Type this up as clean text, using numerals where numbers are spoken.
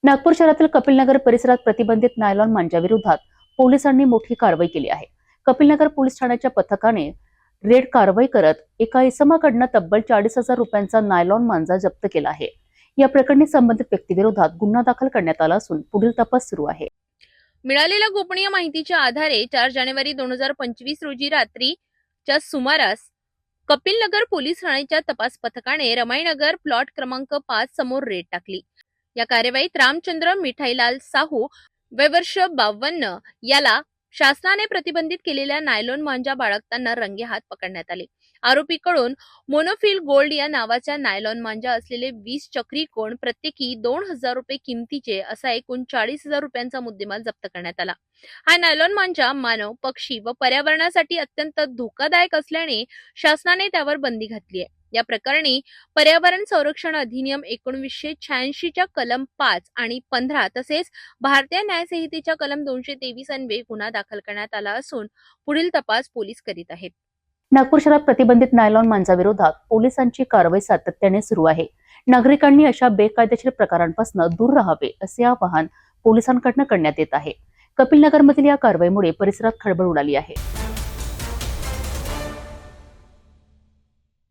नागपूर शहरातील कपिलनगर परिसरात प्रतिबंधित नायलॉन मांजाविरोधात पोलिसांनी मोठी कारवाई केली आहे। कपिलनगर पोलीस ठाण्याच्या पथकाने रेड कारवाई करत एका इसमाकडून तब्बल 40,000 रुपयांचा नायलॉन मांजा जप्त केला आहे। या प्रकरणी संबंधित व्यक्तीविरोधात गुन्हा दाखल करण्यात आला असून पुढील तपास सुरू आहे। मिळालेल्या गोपनीय माहितीच्या आधारे 4 जानेवारी 2025 रोजी रात्रीच्या सुमारास कपिलनगर पोलीस ठाण्याच्या तपास पथकाने रमाईनगर प्लॉट क्रमांक 5 समोर रेड टाकली। या कार्यवाहीत रामचंद्र मिठाईलाल साहू वय वर्ष 52 याला शासनाने प्रतिबंधित केलेल्या नायलॉन मांजा बाळगताना रंगेहात पकडण्यात आले। आरोपीकडून मोनोफिल गोल्ड या नावाच्या नायलॉन मांजा असलेले 20 चक्री कोण प्रत्येकी 2,000 रुपये किमतीचे असा एकूण 40,000 रुपयांचा मुद्देमाल जप्त करण्यात आला। हा नायलॉन मांजा मानव, पक्षी व पर्यावरणासाठी अत्यंत धोकादायक असल्याने शासनाने त्यावर बंदी घातली आहे। या प्रकरणी पर्यावरण संरक्षण अधिनियम 1986 च्या कलम 5 आणि 15 तसेच भारतीय न्याय संहितेच्या कलम 223 अन्वये गुन्हा दाखल करण्यात आला असून पुढील तपास पोलीस करीत आहेत। नागपूर शहरात प्रतिबंधित नायलॉन मांजाविरोधात पोलिसांची कारवाई सातत्याने सुरू आहे। नागरिकांनी अशा बेकायदेशीर प्रकारांपासून दूर राहावे असे आवाहन पोलिसांकडून करण्यात येत आहे। कपिलनगरमधील या कारवाईमुळे परिसरात खळबळ उडाली आहे।